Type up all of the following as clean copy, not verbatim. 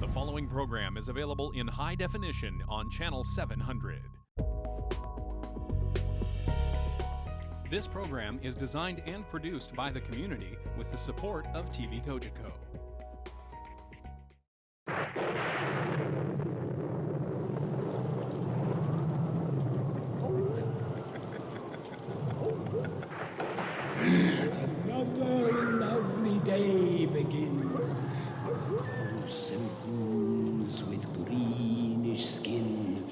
The following program is available in high definition on Channel 700. This program is designed and produced by the community with the support of TV Kojiko. Another lovely day begins. Ghosts and ghouls with greenish skin.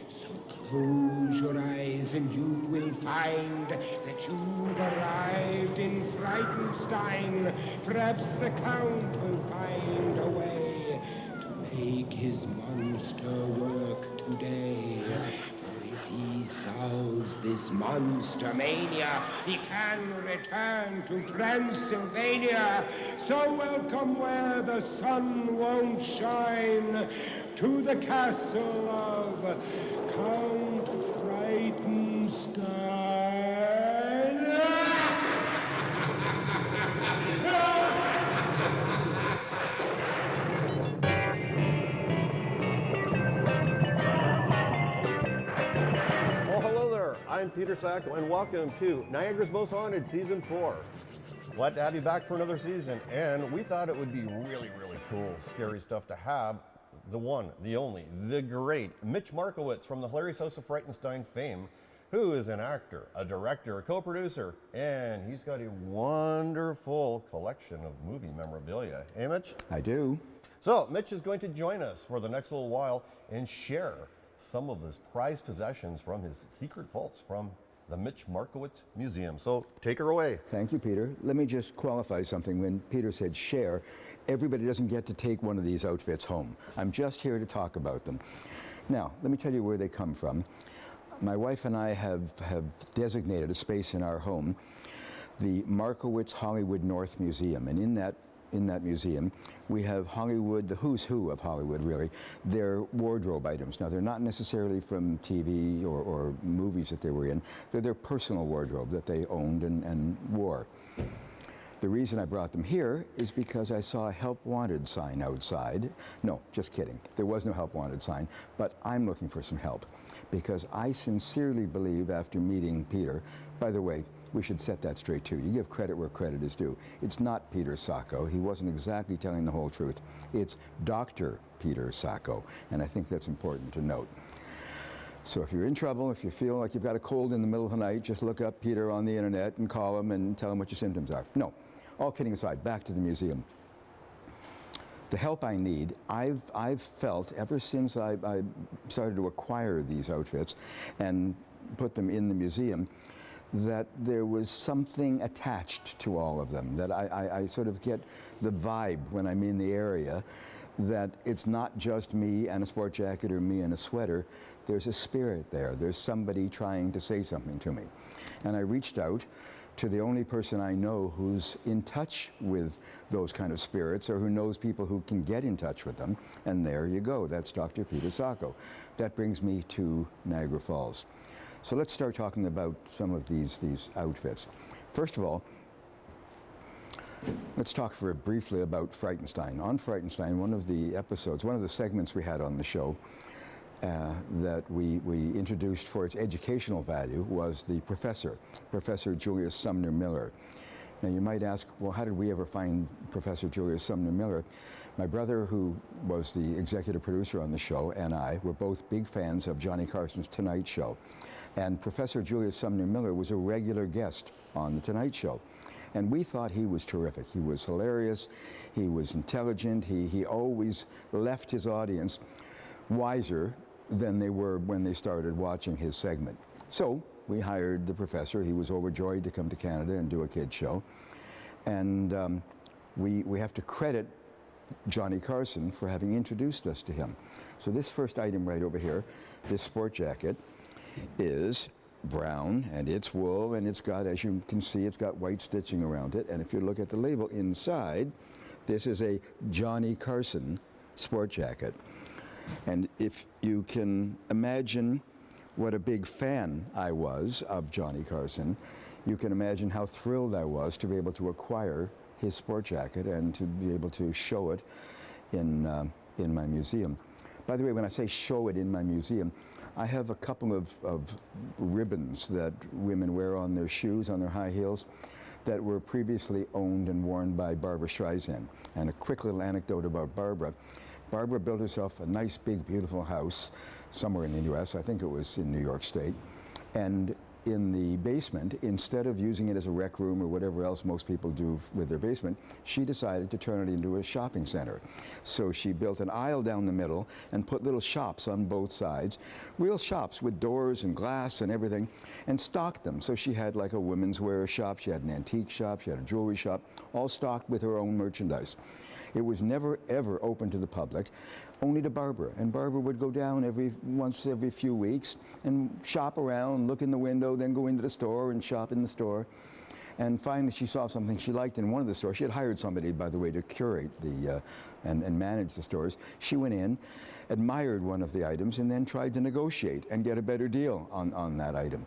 So close your eyes and you will find that you've arrived in Frightenstein. Perhaps the Count will find a way to make his monster work today. For if he solves this monster mania, he can return to Transylvania. So welcome where the sun won't shine, to the castle of Count Frightenstein. Well, hello there. I'm Peter Sacco, and welcome to Niagara's Most Haunted Season 4. Glad to have you back for another season, and we thought it would be really cool, scary stuff to have the one, the only, the great Mitch Markowitz from the Hilarious House of Frightenstein fame, who is an actor, a director, a co-producer, and he's got a wonderful collection of movie memorabilia. Hey, Mitch? I do. So, Mitch is going to join us for the next little while and share some of his prized possessions from his secret vaults from the Mitch Markowitz Museum. So, take her away. Thank you, Peter. Let me just qualify something. When Peter said share, everybody doesn't get to take one of these outfits home. I'm just here to talk about them. Now, let me tell you where they come from. My wife and I have designated a space in our home, the Markowitz Hollywood North Museum, and in that museum, we have Hollywood, the who's who of Hollywood, really, their wardrobe items. Now, they're not necessarily from TV or movies that they were in. They're their personal wardrobe that they owned and wore. The reason I brought them here is because I saw a help wanted sign outside. No, just kidding. There was no help wanted sign, but I'm looking for some help because I sincerely believe after meeting Peter, by the way, we should set that straight too. You give credit where credit is due. It's not Peter Sacco. He wasn't exactly telling the whole truth. It's Dr. Peter Sacco, and I think that's important to note. So if you're in trouble, if you feel like you've got a cold in the middle of the night, just look up Peter on the internet and call him and tell him what your symptoms are. No, all kidding aside, back to the museum. The help I need, I've felt ever since I started to acquire these outfits and put them in the museum, that there was something attached to all of them, that I sort of get the vibe when I'm in the area that it's not just me and a sport jacket or me and a sweater. There's a spirit there. There's somebody trying to say something to me. And I reached out to the only person I know who's in touch with those kind of spirits or who knows people who can get in touch with them. And there you go. That's Dr. Peter Sacco. That brings me to Niagara Falls. So let's start talking about some of these outfits. First of all, let's talk briefly about Frightenstein. On Frightenstein, one of the segments we had on the show that we introduced for its educational value was the Professor Julius Sumner Miller. Now you might ask, well, how did we ever find Professor Julius Sumner Miller? My brother, who was the executive producer on the show, and I were both big fans of Johnny Carson's Tonight Show. And Professor Julius Sumner Miller was a regular guest on the Tonight Show. And we thought he was terrific. He was hilarious, he was intelligent, he always left his audience wiser than they were when they started watching his segment. So we hired the professor. He was overjoyed to come to Canada and do a kid show. And we have to credit Johnny Carson for having introduced us to him. So this first item right over here, this sport jacket, is brown and it's wool and it's got, as you can see, it's got white stitching around it. And if you look at the label inside, this is a Johnny Carson sport jacket. And if you can imagine what a big fan I was of Johnny Carson, you can imagine how thrilled I was to be able to acquire his sport jacket and to be able to show it in in my museum. By the way, when I say show it in my museum, I have a couple of ribbons that women wear on their shoes, on their high heels, that were previously owned and worn by Barbra Streisand. And a quick little anecdote about Barbra. Barbra built herself a nice, big, beautiful house somewhere in the US, I think it was in New York State, and in the basement, instead of using it as a rec room or whatever else most people do with their basement, she decided to turn it into a shopping center. So she built an aisle down the middle and put little shops on both sides, real shops with doors and glass and everything, and stocked them. So she had like a women's wear shop, she had an antique shop, she had a jewelry shop, all stocked with her own merchandise. It was never, ever open to the public, only to Barbra. And Barbra would go down once every few weeks and shop around, look in the window, then go into the store and shop in the store. And finally she saw something she liked in one of the stores. She had hired somebody, by the way, to curate and manage the stores. She went in, admired one of the items, and then tried to negotiate and get a better deal on that item.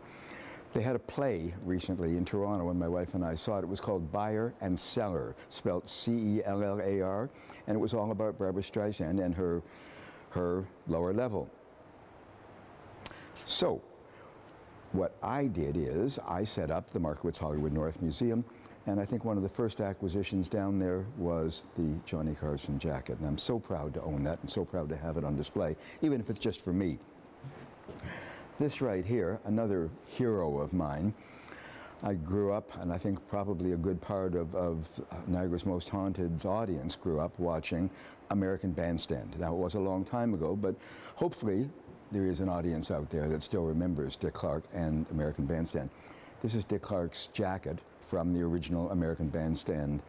They had a play recently in Toronto when my wife and I saw it. It was called Buyer and Seller, spelled C-E-L-L-A-R, and it was all about Barbra Streisand and her lower level. So, what I did is I set up the Markowitz Hollywood North Museum, and I think one of the first acquisitions down there was the Johnny Carson jacket, and I'm so proud to own that and so proud to have it on display, even if it's just for me. This right here, another hero of mine. I grew up, and I think probably a good part of Niagara's Most Haunted's audience grew up watching American Bandstand. Now, it was a long time ago, but hopefully there is an audience out there that still remembers Dick Clark and American Bandstand. This is Dick Clark's jacket from the original American Bandstand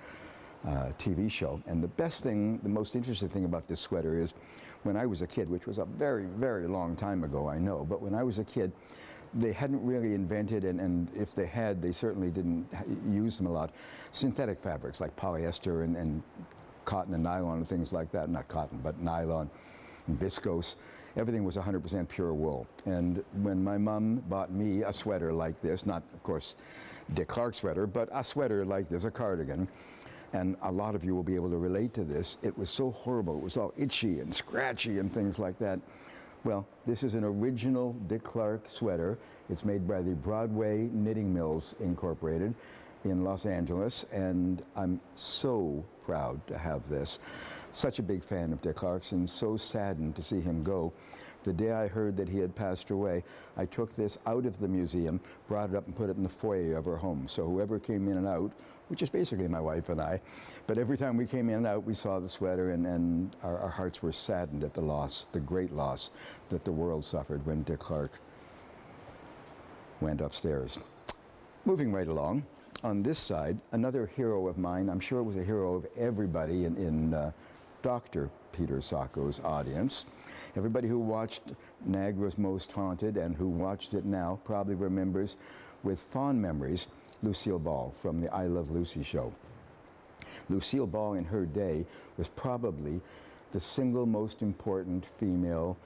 TV show. And the best thing, the most interesting thing about this sweater is when I was a kid, which was a very, very long time ago, I know, but when I was a kid, they hadn't really invented, and if they had, they certainly didn't use them a lot, synthetic fabrics like polyester and cotton and nylon and things like that. Not cotton, but nylon and viscose. Everything was 100% pure wool. And when my mom bought me a sweater like this, not, of course, Dick Clark sweater, but a sweater like this, a cardigan, and a lot of you will be able to relate to this, it was so horrible. It was all itchy and scratchy and things like that. Well, this is an original Dick Clark sweater. It's made by the Broadway Knitting Mills Incorporated in Los Angeles, and I'm so proud to have this. Such a big fan of Dick Clark's, and so saddened to see him go. The day I heard that he had passed away, I took this out of the museum, brought it up and put it in the foyer of our home. So whoever came in and out, which is basically my wife and I, but every time we came in and out, we saw the sweater, and our hearts were saddened at the loss, the great loss that the world suffered when Dick Clark went upstairs. Moving right along, on this side, another hero of mine, I'm sure it was a hero of everybody in Dr. Peter Sacco's audience. Everybody who watched Niagara's Most Haunted and who watched it now probably remembers with fond memories Lucille Ball from the I Love Lucy show. Lucille Ball in her day was probably the single most important female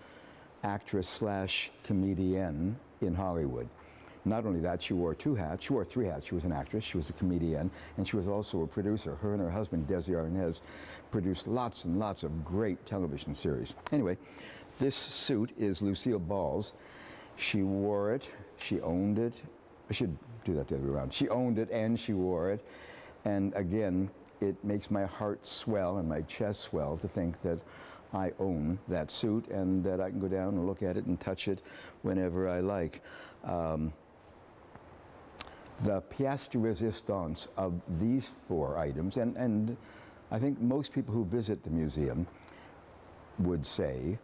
actress slash comedian in Hollywood. Not only that, she wore two hats. She wore three hats. She was an actress, she was a comedian, and she was also a producer. Her and her husband, Desi Arnaz, produced lots and lots of great television series. Anyway, this suit is Lucille Ball's. She wore it, she owned it. I should do that the other way around. She owned it and she wore it. And again, it makes my heart swell and my chest swell to think that I own that suit and that I can go down and look at it and touch it whenever I like. The pièce de résistance of these four items, and I think most people who visit the museum would say,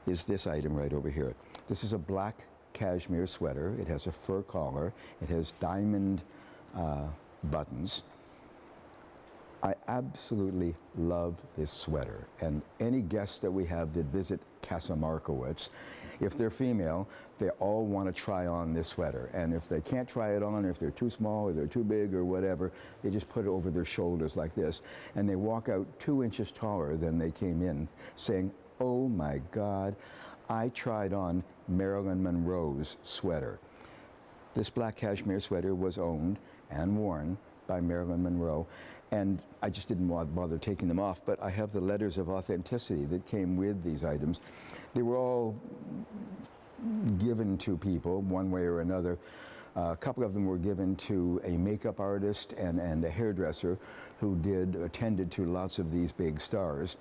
is this item right over here. This is a black cashmere sweater. It has a fur collar. It has diamond buttons. I absolutely love this sweater, and any guests that we have that visit Casa Markowitz, if they're female, they all want to try on this sweater, and if they can't try it on, or if they're too small or they're too big or whatever, they just put it over their shoulders like this, and they walk out 2 inches taller than they came in, saying, oh my God, I tried on Marilyn Monroe's sweater. This black cashmere sweater was owned and worn by Marilyn Monroe, And I just didn't bother taking them off, but I have the letters of authenticity that came with these items. They were all given to people one way or another. A couple of them were given to a makeup artist and a hairdresser who attended to lots of these big stars.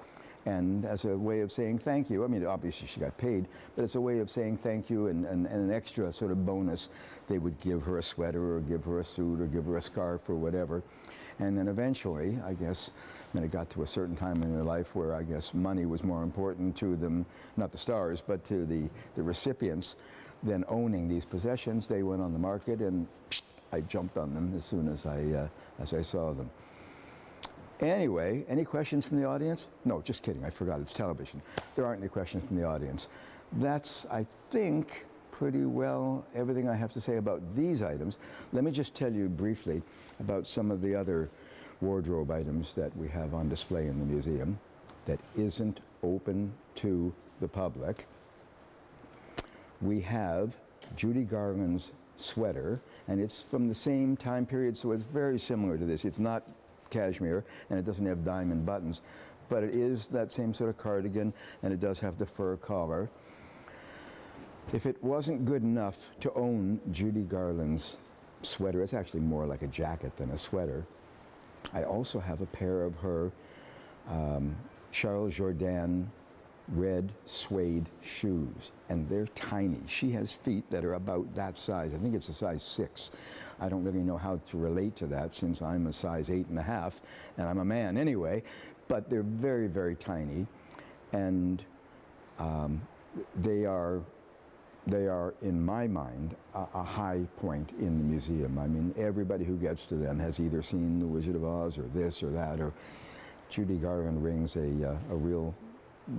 And as a way of saying thank you, I mean, obviously she got paid, but it's a way of saying thank you and an extra sort of bonus. They would give her a sweater or give her a suit or give her a scarf or whatever. And then eventually, I guess, when it got to a certain time in their life where I guess money was more important to them, not the stars, but to the recipients, than owning these possessions, they went on the market and I jumped on them as soon as I saw them. Anyway, any questions from the audience? No, just kidding, I forgot, it's television. There aren't any questions from the audience. That's, I think, pretty well everything I have to say about these items. Let me just tell you briefly about some of the other wardrobe items that we have on display in the museum that isn't open to the public. We have Judy Garland's sweater, and it's from the same time period, so it's very similar to this. It's not cashmere, and it doesn't have diamond buttons, but it is that same sort of cardigan, and it does have the fur collar. If it wasn't good enough to own Judy Garland's sweater, it's actually more like a jacket than a sweater, I also have a pair of her Charles Jourdan red suede shoes, and they're tiny. She has feet that are about that size. I think it's a size 6. I don't really know how to relate to that since I'm a size 8.5, and I'm a man anyway, but they're very, very tiny, and they are, in my mind, a high point in the museum. I mean, everybody who gets to them has either seen The Wizard of Oz or this or that, or Judy Garland rings a real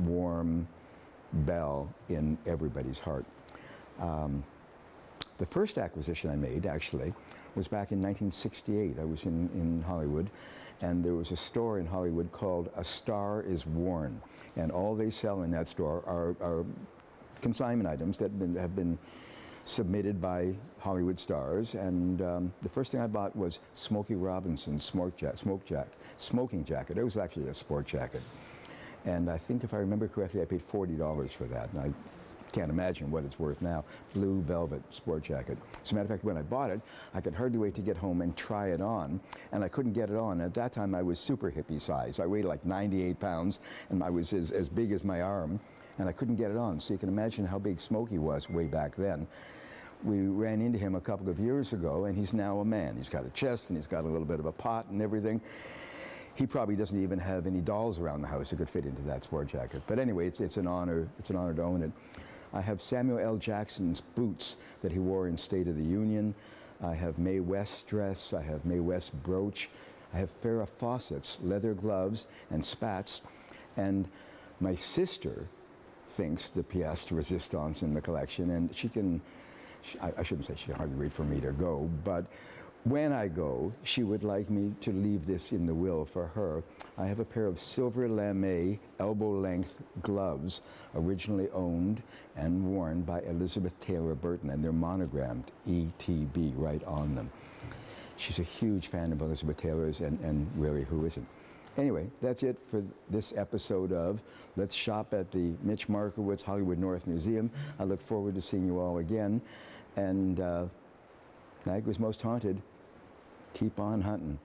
warm bell in everybody's heart. The first acquisition I made, actually, was back in 1968. I was in Hollywood, and there was a store in Hollywood called A Star Is Worn, and all they sell in that store are consignment items that have been submitted by Hollywood stars, and the first thing I bought was Smokey Robinson's smoking jacket. It was actually a sport jacket. And I think if I remember correctly, I paid $40 for that. And I can't imagine what it's worth now. Blue velvet sport jacket. As a matter of fact, when I bought it, I could hardly wait to get home and try it on. And I couldn't get it on. At that time, I was super hippie size. I weighed like 98 pounds, and I was as big as my arm. And I couldn't get it on. So you can imagine how big Smokey was way back then. We ran into him a couple of years ago, and he's now a man. He's got a chest, and he's got a little bit of a pot and everything. He probably doesn't even have any dolls around the house that could fit into that sport jacket. But anyway, it's an honor. It's an honor to own it. I have Samuel L. Jackson's boots that he wore in State of the Union. I have Mae West's dress. I have Mae West's brooch. I have Farrah Fawcett's leather gloves and spats. And my sister thinks the pièce de résistance in the collection, and she can, I shouldn't say she can hardly wait for me to go, but when I go, she would like me to leave this in the will for her. I have a pair of silver lame elbow-length gloves, originally owned and worn by Elizabeth Taylor Burton, and they're monogrammed ETB right on them. She's a huge fan of Elizabeth Taylor's, and really, who isn't? Anyway, that's it for this episode of Let's Shop at the Mitch Markowitz Hollywood North Museum. I look forward to seeing you all again, and Niagara's Most Haunted, keep on hunting.